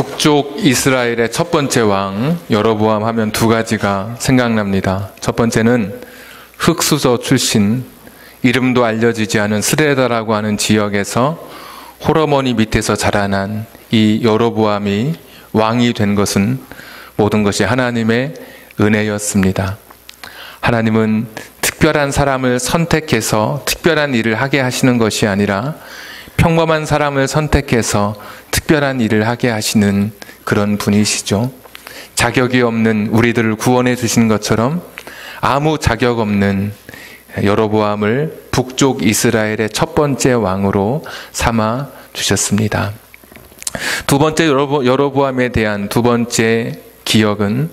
북쪽 이스라엘의 첫 번째 왕 여로보암 하면 두 가지가 생각납니다. 첫 번째는 흙수저 출신, 이름도 알려지지 않은 스레다라고 하는 지역에서 홀어머니 밑에서 자라난 이 여로보암이 왕이 된 것은 모든 것이 하나님의 은혜였습니다. 하나님은 특별한 사람을 선택해서 특별한 일을 하게 하시는 것이 아니라 평범한 사람을 선택해서 특별한 일을 하게 하시는 그런 분이시죠. 자격이 없는 우리들을 구원해 주신 것처럼 아무 자격 없는 여로보암을 북쪽 이스라엘의 첫 번째 왕으로 삼아 주셨습니다. 두 번째 여로보암에 대한 두 번째 기억은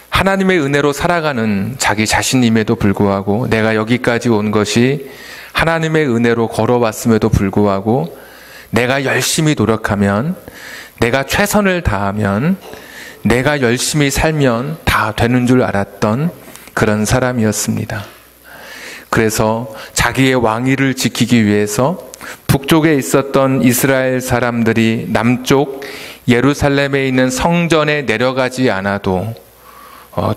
하나님의 은혜로 살아가는 자기 자신임에도 불구하고 내가 여기까지 온 것이 하나님의 은혜로 걸어왔음에도 불구하고 내가 열심히 노력하면, 내가 최선을 다하면, 내가 열심히 살면 다 되는 줄 알았던 그런 사람이었습니다. 그래서 자기의 왕위를 지키기 위해서 북쪽에 있었던 이스라엘 사람들이 남쪽 예루살렘에 있는 성전에 내려가지 않아도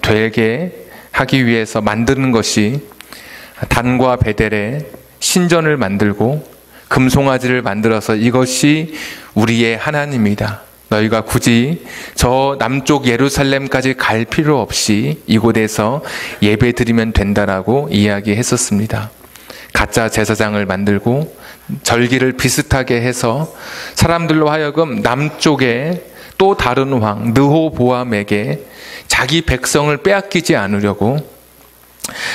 되게 하기 위해서 만드는 것이 단과 베델에 신전을 만들고 금송아지를 만들어서 이것이 우리의 하나님이다. 너희가 굳이 저 남쪽 예루살렘까지 갈 필요 없이 이곳에서 예배 드리면 된다라고 이야기했었습니다. 가짜 제사장을 만들고 절기를 비슷하게 해서 사람들로 하여금 남쪽에 또 다른 왕 르호보암에게 자기 백성을 빼앗기지 않으려고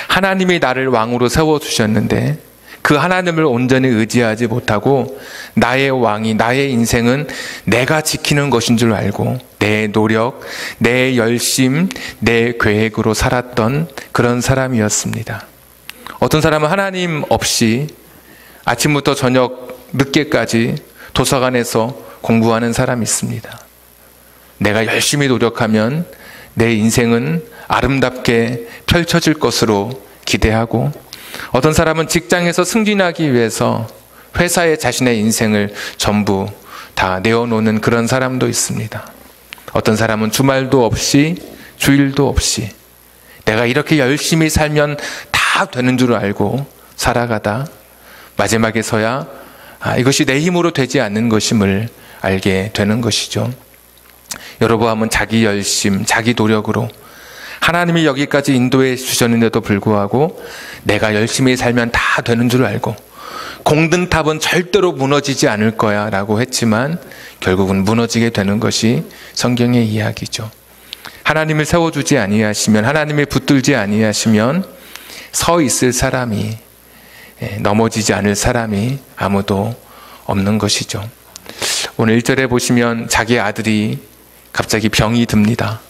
하나님이 나를 왕으로 세워주셨는데 그 하나님을 온전히 의지하지 못하고 나의 왕이, 나의 인생은 내가 지키는 것인 줄 알고 내 노력, 내 열심, 내 계획으로 살았던 그런 사람이었습니다. 어떤 사람은 하나님 없이 아침부터 저녁 늦게까지 도서관에서 공부하는 사람이 있습니다. 내가 열심히 노력하면 내 인생은 아름답게 펼쳐질 것으로 기대하고, 어떤 사람은 직장에서 승진하기 위해서 회사에 자신의 인생을 전부 다 내어놓는 그런 사람도 있습니다. 어떤 사람은 주말도 없이 주일도 없이 내가 이렇게 열심히 살면 다 되는 줄 알고 살아가다 마지막에서야 이것이 내 힘으로 되지 않는 것임을 알게 되는 것이죠. 여로보암은 자기 열심, 자기 노력으로 하나님이 여기까지 인도해 주셨는데도 불구하고 내가 열심히 살면 다 되는 줄 알고 공든탑은 절대로 무너지지 않을 거야 라고 했지만 결국은 무너지게 되는 것이 성경의 이야기죠. 하나님을 세워주지 아니하시면, 하나님을 붙들지 아니하시면 서 있을 사람이, 넘어지지 않을 사람이 아무도 없는 것이죠. 오늘 1절에 보시면 자기 아들이 갑자기 병이 듭니다.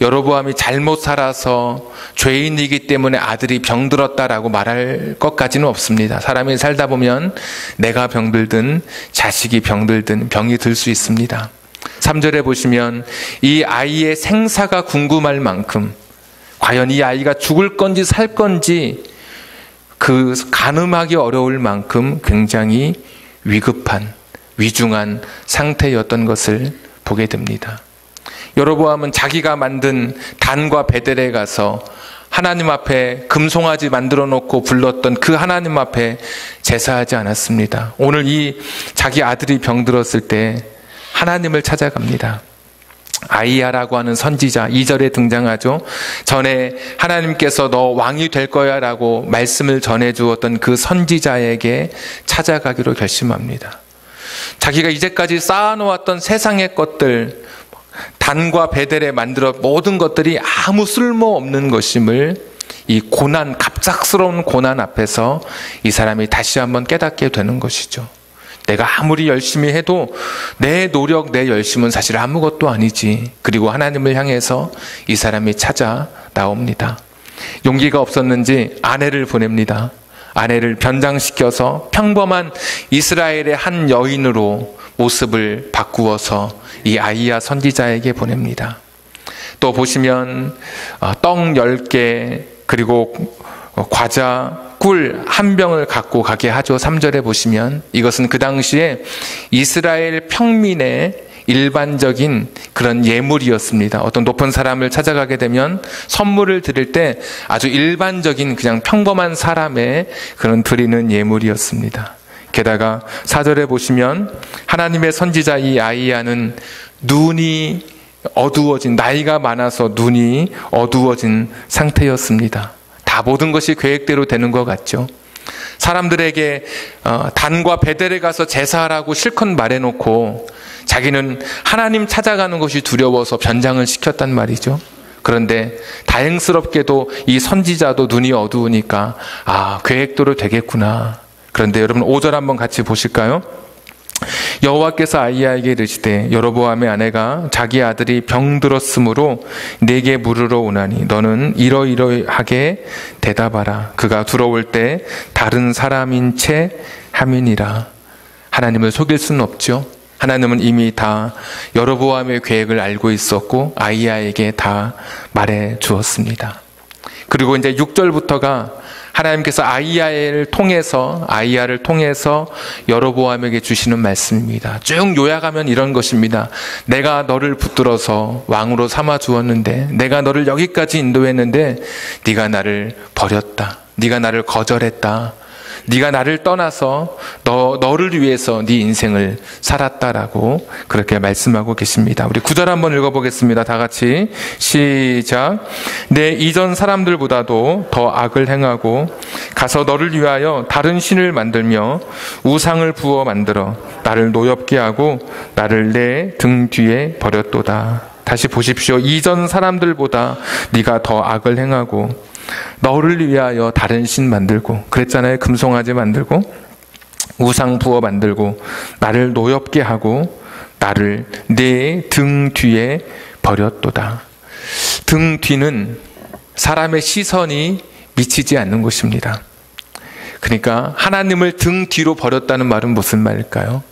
여로보암이 잘못 살아서 죄인이기 때문에 아들이 병들었다라고 말할 것까지는 없습니다. 사람이 살다 보면 내가 병들든 자식이 병들든 병이 들 수 있습니다. 3절에 보시면 이 아이의 생사가 궁금할 만큼, 과연 이 아이가 죽을 건지 살 건지 그 가늠하기 어려울 만큼 굉장히 위급한, 위중한 상태였던 것을 보게 됩니다. 여로보암은 자기가 만든 단과 베델에 가서 하나님 앞에 금송아지 만들어 놓고 불렀던 그 하나님 앞에 제사하지 않았습니다. 오늘 이 자기 아들이 병들었을 때 하나님을 찾아갑니다. 아이야라고 하는 선지자, 2절에 등장하죠. 전에 하나님께서 너 왕이 될 거야 라고 말씀을 전해주었던 그 선지자에게 찾아가기로 결심합니다. 자기가 이제까지 쌓아놓았던 세상의 것들, 단과 베델에 만들어 모든 것들이 아무 쓸모없는 것임을 이 고난, 갑작스러운 고난 앞에서 이 사람이 다시 한번 깨닫게 되는 것이죠. 내가 아무리 열심히 해도 내 노력, 내 열심은 사실 아무것도 아니지. 그리고 하나님을 향해서 이 사람이 찾아 나옵니다. 용기가 없었는지 아내를 보냅니다. 아내를 변장시켜서 평범한 이스라엘의 한 여인으로 모습을 바꾸어서 이 아이야 선지자에게 보냅니다. 또 보시면 떡 10개 그리고 과자, 꿀 한 병을 갖고 가게 하죠. 3절에 보시면 이것은 그 당시에 이스라엘 평민의 일반적인 그런 예물이었습니다. 어떤 높은 사람을 찾아가게 되면 선물을 드릴 때 아주 일반적인 그냥 평범한 사람의 그런 드리는 예물이었습니다. 게다가 4절에 보시면 하나님의 선지자 이 아이야는 눈이 어두워진, 나이가 많아서 눈이 어두워진 상태였습니다. 다 모든 것이 계획대로 되는 것 같죠. 사람들에게 단과 베델에 가서 제사하라고 실컷 말해놓고 자기는 하나님 찾아가는 것이 두려워서 변장을 시켰단 말이죠. 그런데 다행스럽게도 이 선지자도 눈이 어두우니까 계획대로 되겠구나. 그런데 여러분 5절 한번 같이 보실까요? 여호와께서 아이야에게 이르시되 여로보암의 아내가 자기 아들이 병들었으므로 내게 물으러 오나니 너는 이러이러하게 대답하라. 그가 들어올 때 다른 사람인 채 함이니라. 하나님을 속일 수는 없죠. 하나님은 이미 다 여로보암의 계획을 알고 있었고 아이야에게 다 말해 주었습니다. 그리고 이제 6절부터가 하나님께서 아이야를 통해서 여로보암에게 주시는 말씀입니다. 쭉 요약하면 이런 것입니다. 내가 너를 붙들어서 왕으로 삼아 주었는데, 내가 너를 여기까지 인도했는데 네가 나를 버렸다. 네가 나를 거절했다. 네가 나를 떠나서 너를 위해서 네 인생을 살았다라고 그렇게 말씀하고 계십니다. 우리 9절 한번 읽어보겠습니다. 다 같이 시작. 내 이전 사람들보다도 더 악을 행하고 가서 너를 위하여 다른 신을 만들며 우상을 부어 만들어 나를 노엽게 하고 나를 내 등 뒤에 버렸도다. 다시 보십시오. 이전 사람들보다 네가 더 악을 행하고 너를 위하여 다른 신 만들고, 그랬잖아요. 금송아지 만들고 우상 부어 만들고 나를 노엽게 하고 나를 내 등 뒤에 버렸도다. 등 뒤는 사람의 시선이 미치지 않는 곳입니다. 그러니까 하나님을 등 뒤로 버렸다는 말은 무슨 말일까요?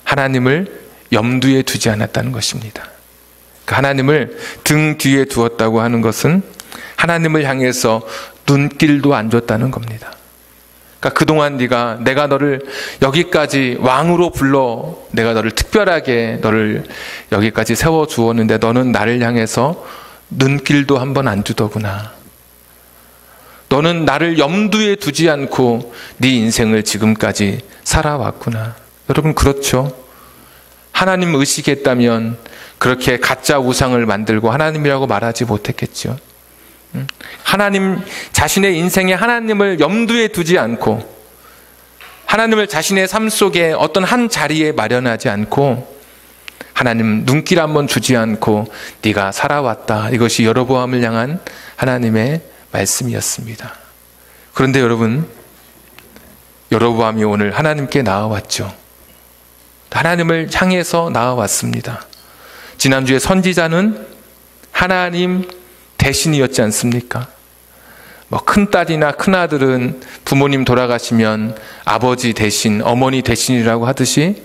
하나님을 염두에 두지 않았다는 것입니다. 그러니까 하나님을 등 뒤에 두었다고 하는 것은 하나님을 향해서 눈길도 안 줬다는 겁니다. 그러니까 그동안 내가 너를 여기까지 왕으로 불러, 내가 너를 특별하게 너를 여기까지 세워주었는데 너는 나를 향해서 눈길도 한번 안 주더구나. 너는 나를 염두에 두지 않고 네 인생을 지금까지 살아왔구나. 여러분 그렇죠? 하나님 의식했다면 그렇게 가짜 우상을 만들고 하나님이라고 말하지 못했겠죠. 하나님 자신의 인생에 하나님을 염두에 두지 않고 하나님을 자신의 삶 속에 어떤 한 자리에 마련하지 않고 하나님 눈길 한번 주지 않고 네가 살아왔다. 이것이 여로보암을 향한 하나님의 말씀이었습니다. 그런데 여러분, 여로보암이 오늘 하나님께 나아왔죠. 하나님을 향해서 나아왔습니다. 지난주에 선지자는 하나님 대신이었지 않습니까? 큰딸이나 큰아들은 부모님 돌아가시면 아버지 대신, 어머니 대신이라고 하듯이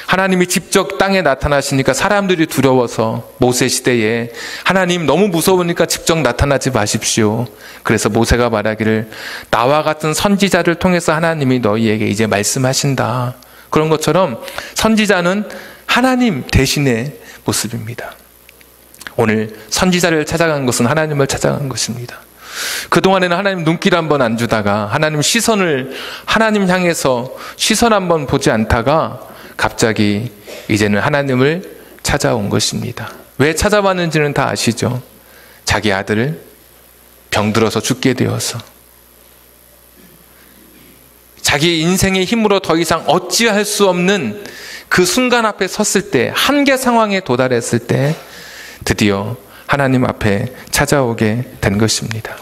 하나님이 직접 땅에 나타나시니까 사람들이 두려워서 모세 시대에 하나님 너무 무서우니까 직접 나타나지 마십시오. 그래서 모세가 말하기를 나와 같은 선지자를 통해서 하나님이 너희에게 이제 말씀하신다. 그런 것처럼 선지자는 하나님 대신의 모습입니다. 오늘 선지자를 찾아간 것은 하나님을 찾아간 것입니다. 그동안에는 하나님 눈길 한번 안 주다가 하나님 시선을 하나님 향해서 시선 한번 보지 않다가 갑자기 이제는 하나님을 찾아온 것입니다. 왜 찾아왔는지는 다 아시죠? 자기 아들을 병들어서 죽게 되어서 자기 인생의 힘으로 더 이상 어찌할 수 없는 그 순간 앞에 섰을 때, 한계 상황에 도달했을 때 드디어 하나님 앞에 찾아오게 된 것입니다.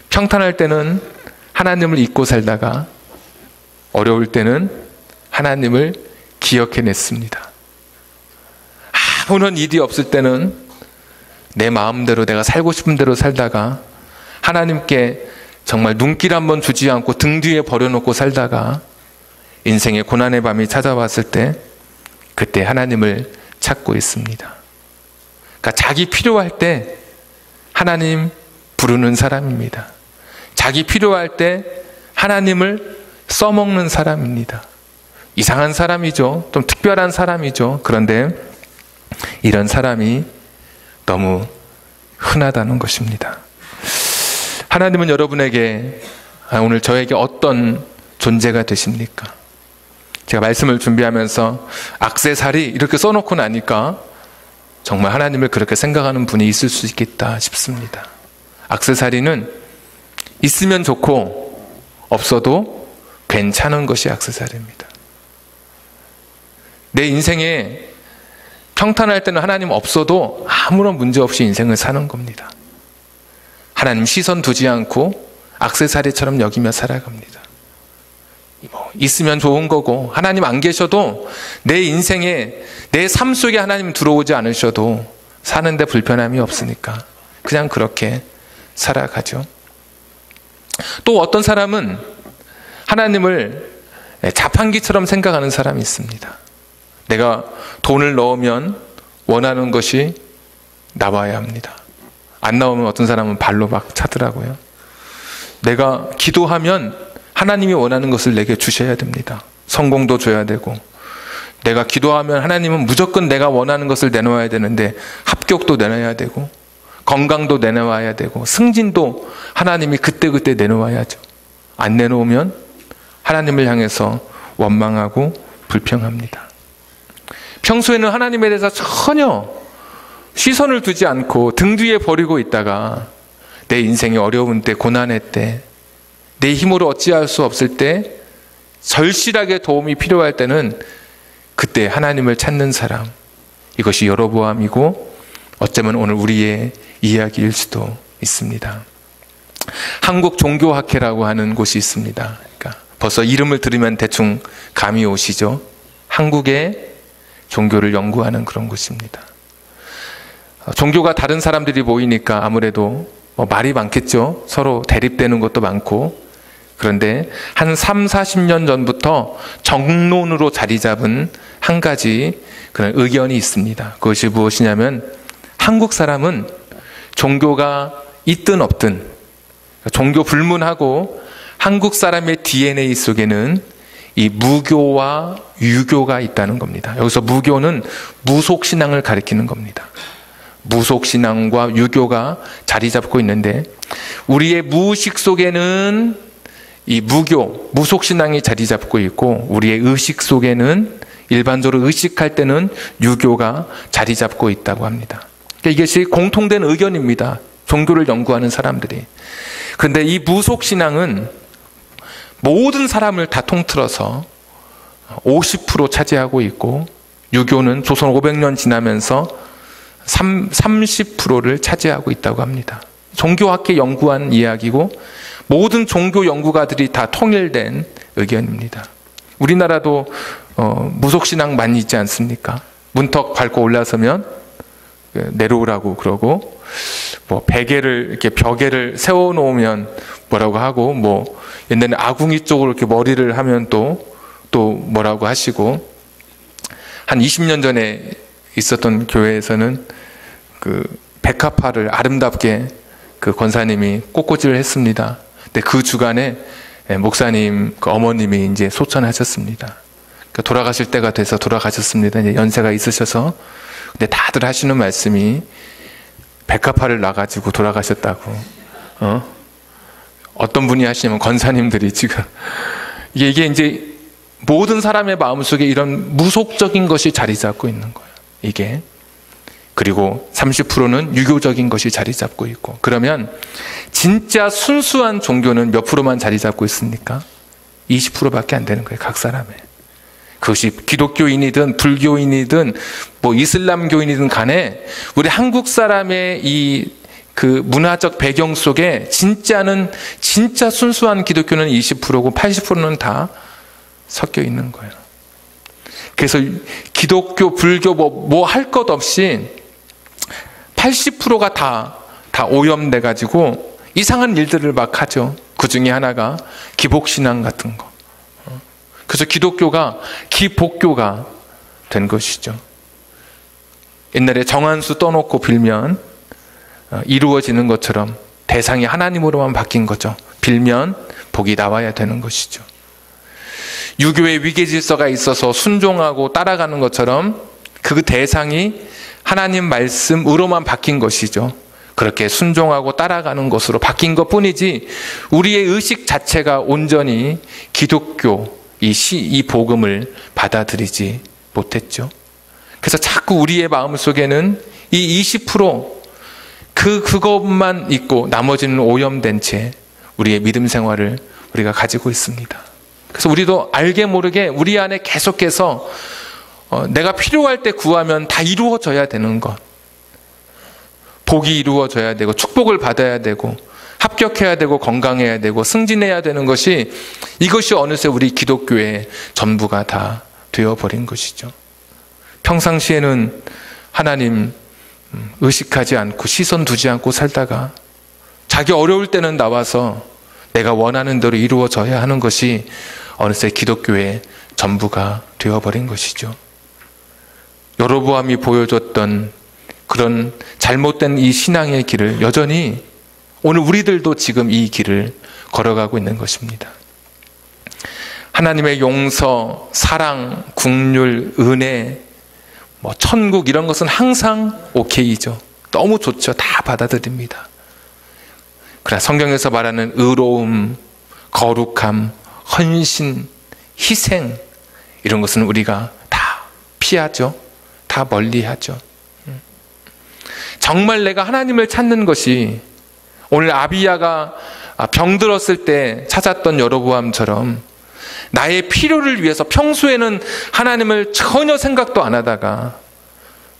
평탄할 때는 하나님을 잊고 살다가 어려울 때는 하나님을 기억해냈습니다. 아무런 일이 없을 때는 내 마음대로 내가 살고 싶은 대로 살다가 하나님께 정말 눈길 한번 주지 않고 등 뒤에 버려놓고 살다가 인생의 고난의 밤이 찾아왔을 때 그때 하나님을 찾고 있습니다. 그러니까 자기 필요할 때 하나님 부르는 사람입니다. 자기 필요할 때 하나님을 써먹는 사람입니다. 이상한 사람이죠. 좀 특별한 사람이죠. 그런데 이런 사람이 너무 흔하다는 것입니다. 하나님은 여러분에게, 오늘 저에게 어떤 존재가 되십니까? 제가 말씀을 준비하면서 액세서리 이렇게 써놓고 나니까 정말 하나님을 그렇게 생각하는 분이 있을 수 있겠다 싶습니다. 액세서리는 있으면 좋고 없어도 괜찮은 것이 액세서리입니다. 내 인생에 평탄할 때는 하나님 없어도 아무런 문제 없이 인생을 사는 겁니다. 하나님 시선 두지 않고 액세서리처럼 여기며 살아갑니다. 있으면 좋은 거고, 하나님 안 계셔도 내 인생에, 내 삶 속에 하나님 들어오지 않으셔도 사는데 불편함이 없으니까 그냥 그렇게 살아가죠. 또 어떤 사람은 하나님을 자판기처럼 생각하는 사람이 있습니다. 내가 돈을 넣으면 원하는 것이 나와야 합니다. 안 나오면 어떤 사람은 발로 막 차더라고요. 내가 기도하면 하나님이 원하는 것을 내게 주셔야 됩니다. 성공도 줘야 되고, 내가 기도하면 하나님은 무조건 내가 원하는 것을 내놓아야 되는데 합격도 내놔야 되고, 건강도 내놓아야 되고, 승진도 하나님이 그때그때 내놓아야죠. 안 내놓으면 하나님을 향해서 원망하고 불평합니다. 평소에는 하나님에 대해서 전혀 시선을 두지 않고 등 뒤에 버리고 있다가 내 인생이 어려운 때, 고난의 때, 내 힘으로 어찌할 수 없을 때, 절실하게 도움이 필요할 때는 그때 하나님을 찾는 사람, 이것이 여로보암이고 어쩌면 오늘 우리의 이야기일 수도 있습니다. 한국종교학회라고 하는 곳이 있습니다. 그러니까 벌써 이름을 들으면 대충 감이 오시죠. 한국의 종교를 연구하는 그런 곳입니다. 종교가 다른 사람들이 모이니까 아무래도 말이 많겠죠. 서로 대립되는 것도 많고. 그런데 한 3, 40년 전부터 정론으로 자리 잡은 한 가지 그런 의견이 있습니다. 그것이 무엇이냐면, 한국 사람은 종교가 있든 없든 종교 불문하고 한국 사람의 DNA 속에는 이 무교와 유교가 있다는 겁니다. 여기서 무교는 무속신앙을 가리키는 겁니다. 무속신앙과 유교가 자리 잡고 있는데, 우리의 무의식 속에는 이 무교, 무속신앙이 자리 잡고 있고, 우리의 의식 속에는 일반적으로 의식할 때는 유교가 자리 잡고 있다고 합니다. 그러니까 이것이 공통된 의견입니다. 종교를 연구하는 사람들이. 그런데 이 무속신앙은 모든 사람을 다 통틀어서 50% 차지하고 있고, 유교는 조선 500년 지나면서 30%를 차지하고 있다고 합니다. 종교학계 연구한 이야기고, 모든 종교 연구가들이 다 통일된 의견입니다. 우리나라도 무속신앙 많이 있지 않습니까? 문턱 밟고 올라서면 내려오라고 그러고, 베개를 이렇게 벽에를 세워놓으면 뭐라고 하고, 옛날에 아궁이 쪽으로 이렇게 머리를 하면 또 뭐라고 하시고, 한 20년 전에 있었던 교회에서는 그 백합화를 아름답게 그 권사님이 꽃꽂이를 했습니다. 근데 그 주간에 목사님 그 어머님이 이제 소천하셨습니다. 그러니까 돌아가실 때가 돼서 돌아가셨습니다. 이제 연세가 있으셔서. 근데 다들 하시는 말씀이 백합화를 놔가지고 돌아가셨다고. 어떤 분이 하시냐면 권사님들이 지금 이게 이제 모든 사람의 마음속에 이런 무속적인 것이 자리 잡고 있는 거예요. 이게. 그리고 30%는 유교적인 것이 자리 잡고 있고. 그러면 진짜 순수한 종교는 몇 프로만 자리 잡고 있습니까? 20%밖에 안 되는 거예요. 각 사람의. 그것이 기독교인이든 불교인이든 이슬람교인이든 간에 우리 한국 사람의 그 문화적 배경 속에 진짜 순수한 기독교는 20%고 80%는 다 섞여 있는 거예요. 그래서 기독교, 불교 할 것 없이 80%가 다 오염돼 가지고 이상한 일들을 막 하죠. 그 중에 하나가 기복신앙 같은 거. 그래서 기독교가 기복교가 된 것이죠. 옛날에 정한수 떠놓고 빌면 이루어지는 것처럼 대상이 하나님으로만 바뀐 거죠. 빌면 복이 나와야 되는 것이죠. 유교의 위계 질서가 있어서 순종하고 따라가는 것처럼 그 대상이 하나님 말씀으로만 바뀐 것이죠. 그렇게 순종하고 따라가는 것으로 바뀐 것뿐이지 우리의 의식 자체가 온전히 기독교 이 복음을 받아들이지 못했죠. 그래서 자꾸 우리의 마음속에는 이 20% 그것만 있고 나머지는 오염된 채 우리의 믿음 생활을 우리가 가지고 있습니다. 그래서 우리도 알게 모르게 우리 안에 계속해서 내가 필요할 때 구하면 다 이루어져야 되는 것, 복이 이루어져야 되고 축복을 받아야 되고 합격해야 되고 건강해야 되고 승진해야 되는 것이 이것이 어느새 우리 기독교의 전부가 다 되어버린 것이죠. 평상시에는 하나님 의식하지 않고 시선 두지 않고 살다가 자기 어려울 때는 나와서 내가 원하는 대로 이루어져야 하는 것이 어느새 기독교의 전부가 되어버린 것이죠. 여로보암이 보여줬던 그런 잘못된 이 신앙의 길을 여전히 오늘 우리들도 지금 이 길을 걸어가고 있는 것입니다. 하나님의 용서, 사랑, 긍휼, 은혜, 천국 이런 것은 항상 오케이죠. 너무 좋죠. 다 받아들입니다. 그러나 성경에서 말하는 의로움, 거룩함, 헌신, 희생 이런 것은 우리가 다 피하죠. 다 멀리하죠. 정말 내가 하나님을 찾는 것이 오늘 아비야가 병들었을 때 찾았던 여로보암처럼 나의 필요를 위해서 평소에는 하나님을 전혀 생각도 안 하다가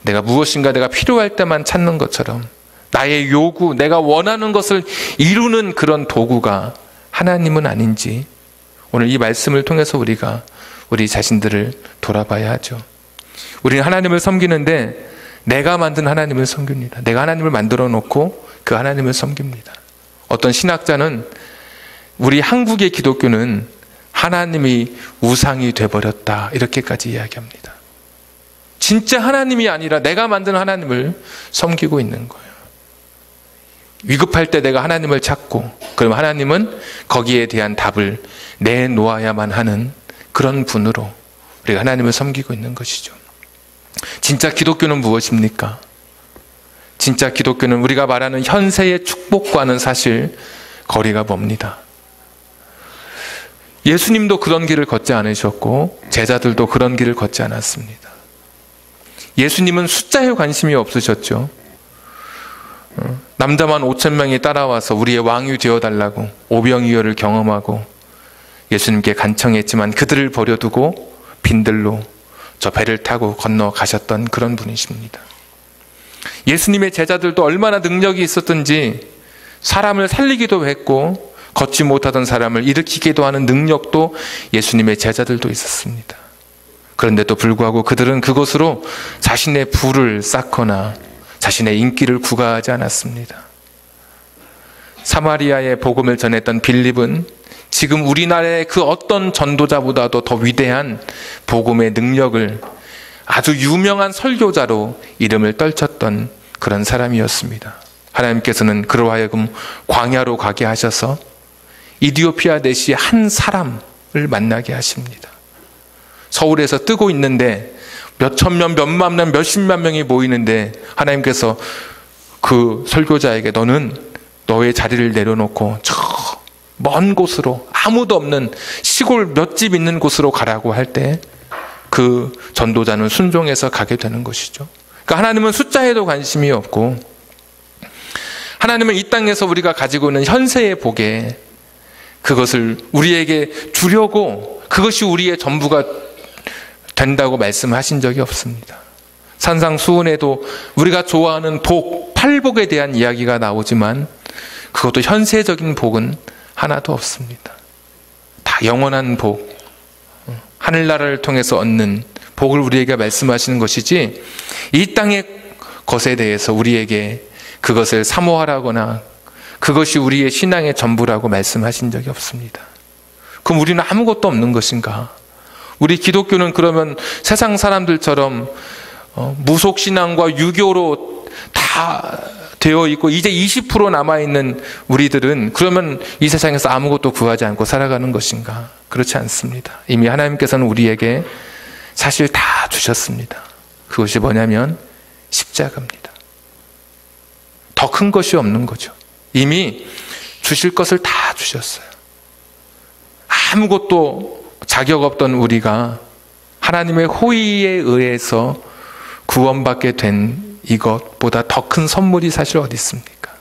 내가 무엇인가 내가 필요할 때만 찾는 것처럼 나의 요구, 내가 원하는 것을 이루는 그런 도구가 하나님은 아닌지 오늘 이 말씀을 통해서 우리가 우리 자신들을 돌아봐야 하죠. 우리는 하나님을 섬기는데 내가 만든 하나님을 섬깁니다. 내가 하나님을 만들어 놓고 그 하나님을 섬깁니다. 어떤 신학자는 우리 한국의 기독교는 하나님이 우상이 돼버렸다 이렇게까지 이야기합니다. 진짜 하나님이 아니라 내가 만든 하나님을 섬기고 있는 거예요. 위급할 때 내가 하나님을 찾고 그럼 하나님은 거기에 대한 답을 내놓아야만 하는 그런 분으로 우리가 하나님을 섬기고 있는 것이죠. 진짜 기독교는 무엇입니까? 진짜 기독교는 우리가 말하는 현세의 축복과는 사실 거리가 멉니다. 예수님도 그런 길을 걷지 않으셨고 제자들도 그런 길을 걷지 않았습니다. 예수님은 숫자에 관심이 없으셨죠. 남자만 5,000명이 따라와서 우리의 왕이 되어달라고 오병이어를 경험하고 예수님께 간청했지만 그들을 버려두고 빈들로 저 배를 타고 건너가셨던 그런 분이십니다. 예수님의 제자들도 얼마나 능력이 있었든지 사람을 살리기도 했고 걷지 못하던 사람을 일으키기도 하는 능력도 예수님의 제자들도 있었습니다. 그런데도 불구하고 그들은 그것으로 자신의 부를 쌓거나 자신의 인기를 구가하지 않았습니다. 사마리아의 복음을 전했던 빌립은 지금 우리나라의 그 어떤 전도자보다도 더 위대한 복음의 능력을 아주 유명한 설교자로 이름을 떨쳤던 그런 사람이었습니다. 하나님께서는 그로 하여금 광야로 가게 하셔서 이디오피아 내시 한 사람을 만나게 하십니다. 서울에서 뜨고 있는데 몇천 명, 몇만 명, 몇십만 명이 모이는데 하나님께서 그 설교자에게 너는 너의 자리를 내려놓고 저 먼 곳으로 아무도 없는 시골 몇 집 있는 곳으로 가라고 할 때 그 전도자는 순종해서 가게 되는 것이죠. 그러니까 하나님은 숫자에도 관심이 없고 하나님은 이 땅에서 우리가 가지고 있는 현세의 복에 그것을 우리에게 주려고 그것이 우리의 전부가 된다고 말씀하신 적이 없습니다. 산상수훈에도 우리가 좋아하는 복, 팔복에 대한 이야기가 나오지만 그것도 현세적인 복은 하나도 없습니다. 다 영원한 복, 하늘나라를 통해서 얻는 복을 우리에게 말씀하시는 것이지 이 땅의 것에 대해서 우리에게 그것을 사모하라거나 그것이 우리의 신앙의 전부라고 말씀하신 적이 없습니다. 그럼 우리는 아무것도 없는 것인가? 우리 기독교는 그러면 세상 사람들처럼 무속신앙과 유교로 다 되어 있고 이제 20% 남아있는 우리들은 그러면 이 세상에서 아무것도 구하지 않고 살아가는 것인가? 그렇지 않습니다. 이미 하나님께서는 우리에게 사실 다 주셨습니다. 그것이 뭐냐면 십자가입니다. 더 큰 것이 없는 거죠. 이미 주실 것을 다 주셨어요. 아무것도 자격 없던 우리가 하나님의 호의에 의해서 구원받게 된 이것보다 더 큰 선물이 사실 어디 있습니까?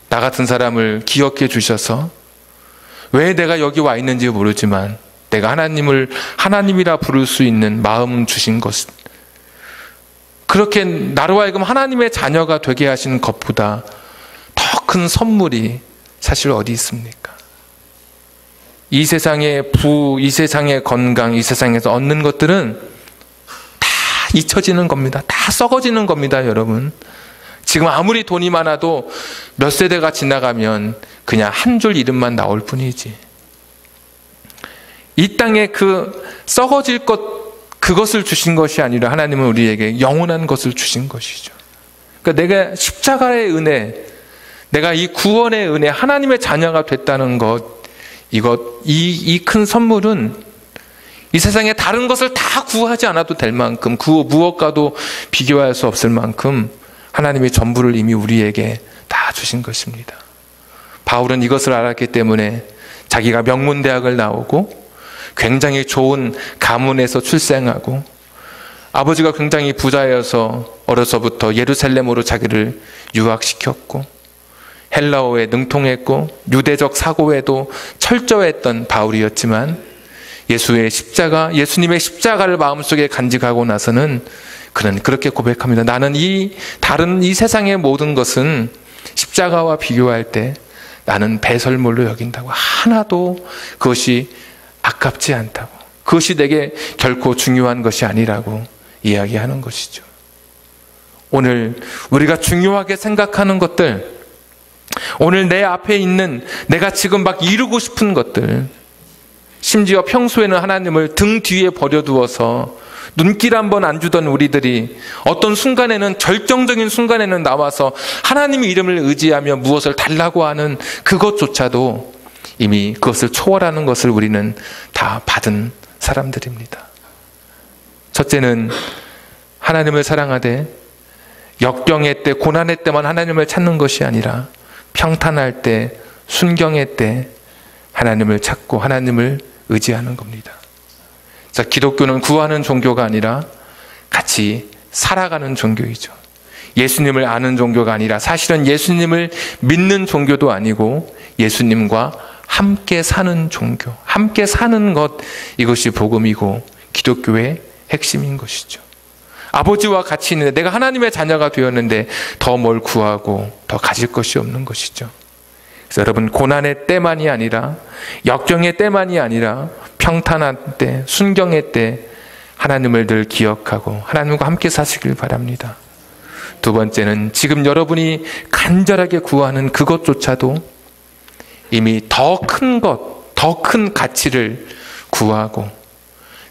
나 같은 사람을 기억해 주셔서 왜 내가 여기 와 있는지 모르지만 내가 하나님을 하나님이라 부를 수 있는 마음 주신 것, 그렇게 나로 하여금 하나님의 자녀가 되게 하신 것보다 더 큰 선물이 사실 어디 있습니까? 이 세상의 이 세상의 건강, 이 세상에서 얻는 것들은 다 잊혀지는 겁니다. 다 썩어지는 겁니다, 여러분. 지금 아무리 돈이 많아도 몇 세대가 지나가면 그냥 한 줄 이름만 나올 뿐이지. 이 땅에 그 썩어질 그것을 주신 것이 아니라 하나님은 우리에게 영원한 것을 주신 것이죠. 그러니까 내가 십자가의 은혜, 내가 이 구원의 은혜, 하나님의 자녀가 됐다는 것, 이 큰 선물은 이 세상에 다른 것을 다 구하지 않아도 될 만큼, 그 무엇과도 비교할 수 없을 만큼 하나님의 전부를 이미 우리에게 다 주신 것입니다. 바울은 이것을 알았기 때문에 자기가 명문대학을 나오고 굉장히 좋은 가문에서 출생하고 아버지가 굉장히 부자여서 어려서부터 예루살렘으로 자기를 유학시켰고 헬라어에 능통했고 유대적 사고에도 철저했던 바울이었지만 예수님의 십자가를 마음속에 간직하고 나서는 그는 그렇게 고백합니다. 나는 다른 이 세상의 모든 것은 십자가와 비교할 때 나는 배설물로 여긴다고. 하나도 그것이 아깝지 않다고. 그것이 내게 결코 중요한 것이 아니라고 이야기하는 것이죠. 오늘 우리가 중요하게 생각하는 것들, 오늘 내 앞에 있는 내가 지금 막 이루고 싶은 것들, 심지어 평소에는 하나님을 등 뒤에 버려두어서 눈길 한번 안 주던 우리들이 어떤 순간에는, 결정적인 순간에는 나와서 하나님의 이름을 의지하며 무엇을 달라고 하는 그것조차도 이미 그것을 초월하는 것을 우리는 다 받은 사람들입니다. 첫째는 하나님을 사랑하되 역경의 때, 고난의 때만 하나님을 찾는 것이 아니라 평탄할 때, 순경의 때 하나님을 찾고 하나님을 의지하는 겁니다. 자, 기독교는 구하는 종교가 아니라 같이 살아가는 종교이죠. 예수님을 아는 종교가 아니라 사실은 예수님을 믿는 종교도 아니고 예수님과 함께 사는 종교, 함께 사는 것, 이것이 복음이고 기독교의 핵심인 것이죠. 아버지와 같이 있는데, 내가 하나님의 자녀가 되었는데 더 뭘 구하고 더 가질 것이 없는 것이죠. 그래서 여러분, 고난의 때만이 아니라, 역경의 때만이 아니라 평탄한 때, 순경의 때 하나님을 늘 기억하고 하나님과 함께 사시길 바랍니다. 두 번째는 지금 여러분이 간절하게 구하는 그것조차도 이미 더 큰 것, 더 큰 가치를 구하고,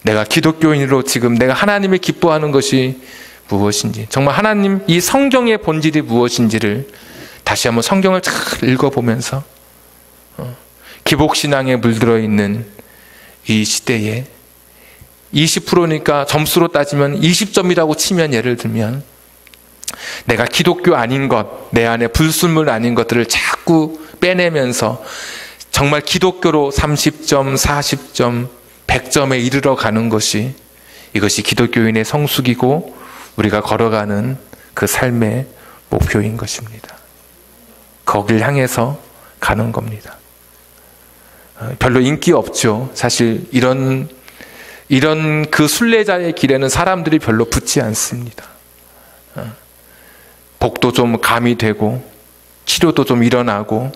내가 기독교인으로 지금 내가 하나님이 기뻐하는 것이 무엇인지, 정말 하나님 이 성경의 본질이 무엇인지를 다시 한번 성경을 잘 읽어보면서 기복신앙에 물들어 있는 이 시대에 20%니까 점수로 따지면 20점이라고 치면, 예를 들면 내가 기독교 아닌 것, 내 안에 불순물 아닌 것들을 자꾸 빼내면서 정말 기독교로 30점, 40점, 100점에 이르러 가는 것이, 이것이 기독교인의 성숙이고 우리가 걸어가는 그 삶의 목표인 것입니다. 거길 향해서 가는 겁니다. 별로 인기 없죠. 사실 이런 그 순례자의 길에는 사람들이 별로 붙지 않습니다. 복도 좀 가미되고 치료도 좀 일어나고,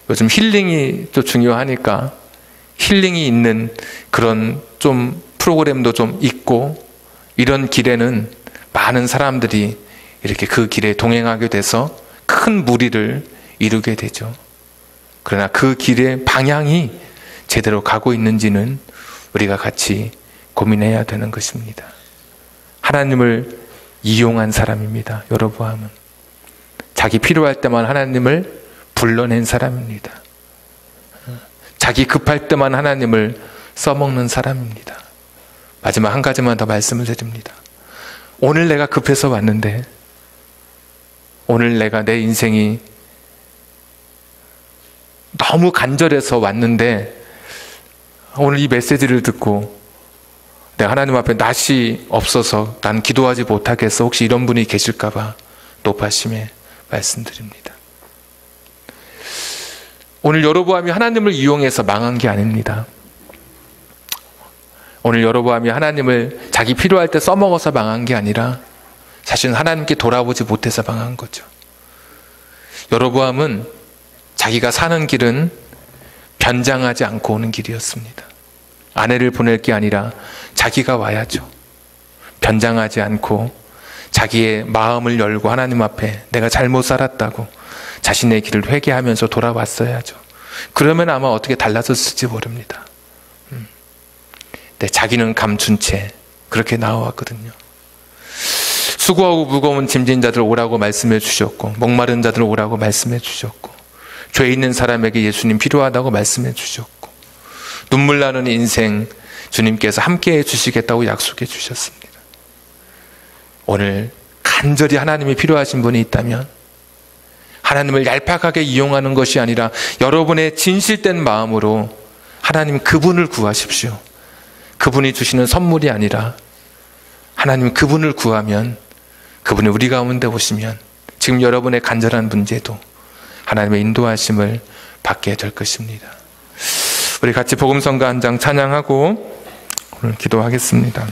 요즘 힐링이 또 중요하니까 힐링이 있는 그런 좀 프로그램도 좀 있고, 이런 길에는 많은 사람들이 이렇게 그 길에 동행하게 돼서 큰 무리를 이루게 되죠. 그러나 그 길의 방향이 제대로 가고 있는지는 우리가 같이 고민해야 되는 것입니다. 하나님을 이용한 사람입니다. 여로보암은 자기 필요할 때만 하나님을 불러낸 사람입니다. 자기 급할 때만 하나님을 써먹는 사람입니다. 마지막 한 가지만 더 말씀을 드립니다. 오늘 내가 급해서 왔는데, 오늘 내가 내 인생이 너무 간절해서 왔는데, 오늘 이 메시지를 듣고 내가 하나님 앞에 낯이 없어서 난 기도하지 못하겠어. 혹시 이런 분이 계실까봐 높아심에 말씀드립니다. 오늘 여로보암이 하나님을 이용해서 망한 게 아닙니다. 오늘 여로보암이 하나님을 자기 필요할 때 써먹어서 망한 게 아니라 사실은 하나님께 돌아보지 못해서 망한 거죠. 여로보암은 자기가 사는 길은 변장하지 않고 오는 길이었습니다. 아내를 보낼 게 아니라 자기가 와야죠. 변장하지 않고 자기의 마음을 열고 하나님 앞에 내가 잘못 살았다고 자신의 길을 회개하면서 돌아왔어야죠. 그러면 아마 어떻게 달라졌을지 모릅니다. 네, 자기는 감춘 채 그렇게 나와왔거든요. 수고하고 무거운 짐진 자들 오라고 말씀해 주셨고, 목마른 자들 오라고 말씀해 주셨고, 죄 있는 사람에게 예수님 필요하다고 말씀해 주셨고, 눈물 나는 인생 주님께서 함께해 주시겠다고 약속해 주셨습니다. 오늘 간절히 하나님이 필요하신 분이 있다면 하나님을 얄팍하게 이용하는 것이 아니라 여러분의 진실된 마음으로 하나님 그분을 구하십시오. 그분이 주시는 선물이 아니라 하나님 그분을 구하면, 그분이 우리 가운데 오시면 지금 여러분의 간절한 문제도 하나님의 인도하심을 받게 될 것입니다. 우리 같이 복음성가 한 장 찬양하고 오늘 기도하겠습니다.